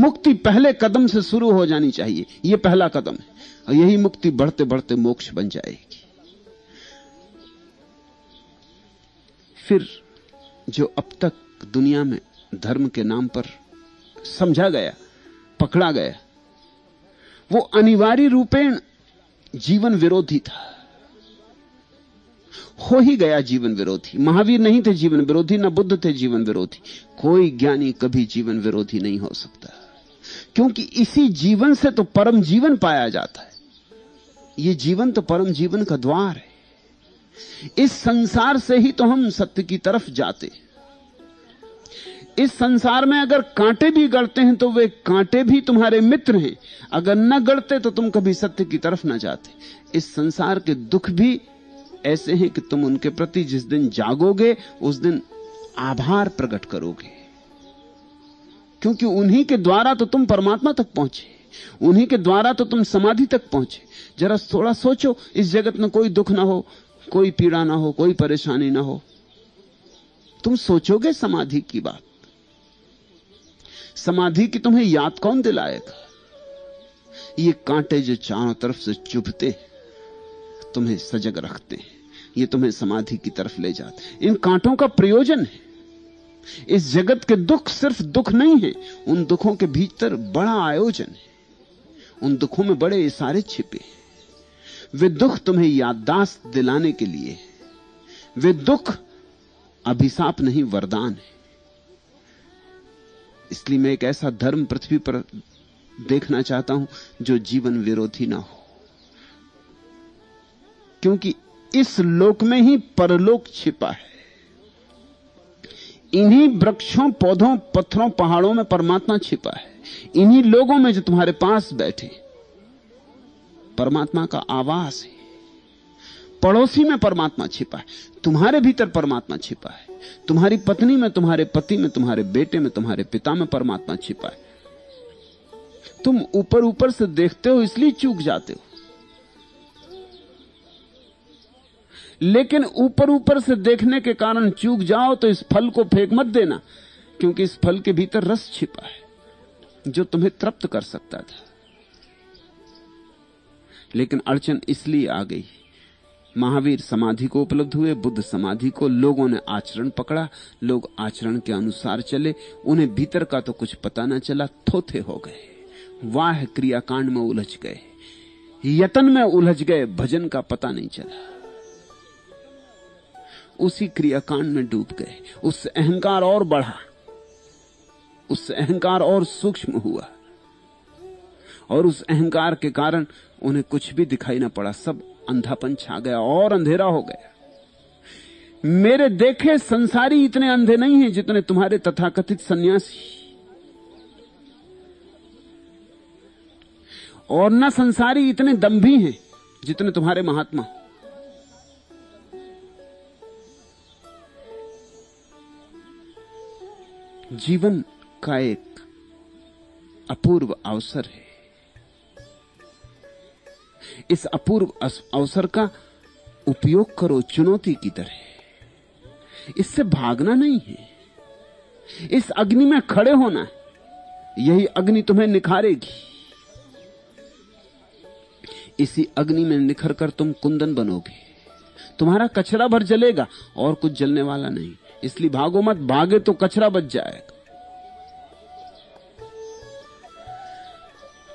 मुक्ति पहले कदम से शुरू हो जानी चाहिए। यह पहला कदम है, और यही मुक्ति बढ़ते बढ़ते मोक्ष बन जाएगी। फिर जो अब तक दुनिया में धर्म के नाम पर समझा गया, पकड़ा गया, वो अनिवार्य रूपेण जीवन विरोधी था, हो ही गया जीवन विरोधी। महावीर नहीं थे जीवन विरोधी, ना बुद्ध थे जीवन विरोधी। कोई ज्ञानी कभी जीवन विरोधी नहीं हो सकता, क्योंकि इसी जीवन से तो परम जीवन पाया जाता है। यह जीवन तो परम जीवन का द्वार है। इस संसार से ही तो हम सत्य की तरफ जाते। इस संसार में अगर कांटे भी गड़ते हैं तो वे कांटे भी तुम्हारे मित्र हैं। अगर न गड़ते तो तुम कभी सत्य की तरफ न जाते। इस संसार के दुख भी ऐसे हैं कि तुम उनके प्रति जिस दिन जागोगे उस दिन आभार प्रकट करोगे, क्योंकि उन्हीं के द्वारा तो तुम परमात्मा तक पहुंचे, उन्हीं के द्वारा तो तुम समाधि तक पहुंचे। जरा थोड़ा सोचो, इस जगत में कोई दुख ना हो, कोई पीड़ा ना हो, कोई परेशानी ना हो, तुम सोचोगे समाधि की बात? समाधि की तुम्हें याद कौन दिलाएगा? ये कांटे जो चारों तरफ से चुभते तुम्हें सजग रखते हैं, ये तुम्हें समाधि की तरफ ले जाते। इन कांटों का प्रयोजन है। इस जगत के दुख सिर्फ दुख नहीं है, उन दुखों के भीतर बड़ा आयोजन है। उन दुखों में बड़े इशारे छिपे हैं। वे दुख तुम्हें याददाश्त दिलाने के लिए, वे दुख अभिशाप नहीं वरदान है। इसलिए मैं एक ऐसा धर्म पृथ्वी पर देखना चाहता हूं जो जीवन विरोधी ना हो, क्योंकि इस लोक में ही परलोक छिपा है। इन्हीं वृक्षों, पौधों, पत्थरों, पहाड़ों में परमात्मा छिपा है। इन्हीं लोगों में जो तुम्हारे पास बैठे परमात्मा का आवास है। पड़ोसी में परमात्मा छिपा है, तुम्हारे भीतर परमात्मा छिपा है। तुम्हारी पत्नी में, तुम्हारे पति में, तुम्हारे बेटे में, तुम्हारे पिता में परमात्मा छिपा है। तुम ऊपर ऊपर से देखते हो इसलिए चूक जाते हो, लेकिन ऊपर ऊपर से देखने के कारण चूक जाओ तो इस फल को फेंक मत देना, क्योंकि इस फल के भीतर रस छिपा है जो तुम्हें तृप्त कर सकता था। लेकिन अड़चन इसलिए आ गई, महावीर समाधि को उपलब्ध हुए, बुद्ध समाधि को, लोगों ने आचरण पकड़ा, लोग आचरण के अनुसार चले, उन्हें भीतर का तो कुछ पता ना चला, थोथे हो गए, वाह क्रियाकांड में उलझ गए, यतन में उलझ गए, भजन का पता नहीं चला, उसी क्रियाकांड में डूब गए। उससे अहंकार और बढ़ा, उससे अहंकार और सूक्ष्म हुआ, और उस अहंकार के कारण उन्हें कुछ भी दिखाई ना पड़ा, सब अंधापन छा गया और अंधेरा हो गया। मेरे देखे संसारी इतने अंधे नहीं हैं जितने तुम्हारे तथाकथित सन्यासी, और न संसारी इतने दंभी हैं जितने तुम्हारे महात्मा। जीवन का एक अपूर्व अवसर है। इस अपूर्व अवसर का उपयोग करो चुनौती की तरह। इससे भागना नहीं है, इस अग्नि में खड़े होना है। यही अग्नि तुम्हें निखारेगी। इसी अग्नि में निखर कर तुम कुंदन बनोगे। तुम्हारा कचरा भर जलेगा और कुछ जलने वाला नहीं। इसलिए भागो मत, भागे तो कचरा बच जाएगा।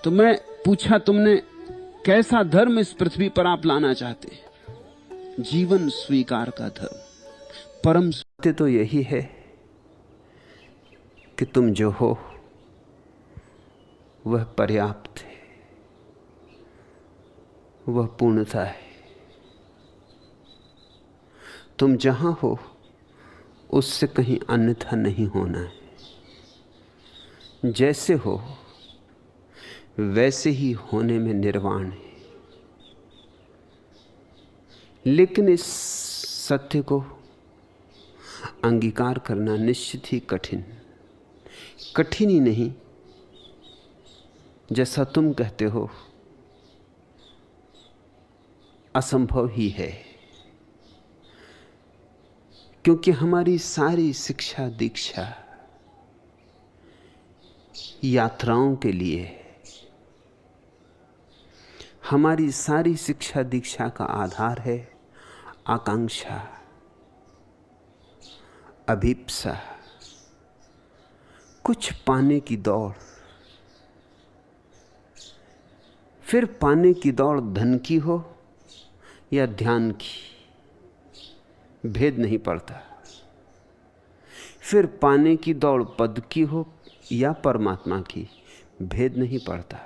तो मैं पूछा, तुमने कैसा धर्म इस पृथ्वी पर आप लाना चाहते? जीवन स्वीकार का धर्म। परम सत्य तो यही है कि तुम जो हो वह पर्याप्त है, वह पूर्णता है। तुम जहां हो उससे कहीं अन्यथा नहीं होना है। जैसे हो वैसे ही होने में निर्वाण है। लेकिन इस सत्य को अंगीकार करना निश्चित ही कठिन ही नहीं, जैसा तुम कहते हो असंभव ही है। क्योंकि हमारी सारी शिक्षा दीक्षा यात्राओं के लिए। हमारी सारी शिक्षा दीक्षा का आधार है आकांक्षा, अभिप्सा, कुछ पाने की दौड़। फिर पाने की दौड़ धन की हो या ध्यान की, भेद नहीं पड़ता। फिर पाने की दौड़ पद की हो या परमात्मा की, भेद नहीं पड़ता।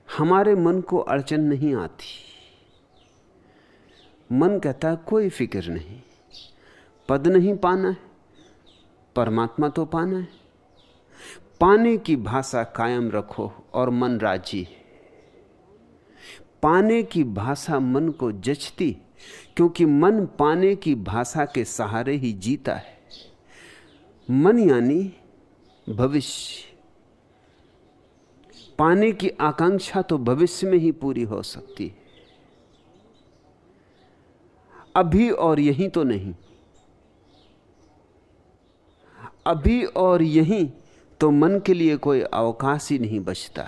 हमारे मन को अड़चन नहीं आती। मन कहता है कोई फिक्र नहीं, पद नहीं पाना है, परमात्मा तो पाना है। पाने की भाषा कायम रखो और मन राजी है। पाने की भाषा मन को जचती, क्योंकि मन पाने की भाषा के सहारे ही जीता है। मन यानी भविष्य। पाने की आकांक्षा तो भविष्य में ही पूरी हो सकती है, अभी और यहीं तो नहीं। अभी और यहीं तो मन के लिए कोई अवकाश ही नहीं बचता।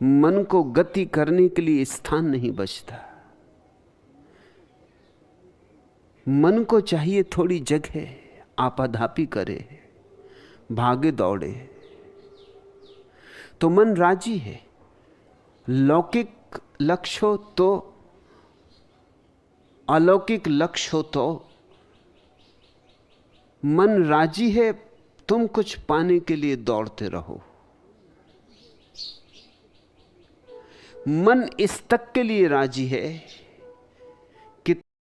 मन को गति करने के लिए स्थान नहीं बचता। मन को चाहिए थोड़ी जगह, आपाधापी करे, भागे दौड़े, तो मन राजी है। लौकिक लक्ष्य हो तो, अलौकिक लक्ष्य हो तो मन राजी है। तुम कुछ पाने के लिए दौड़ते रहो। मन इस तक के लिए राजी है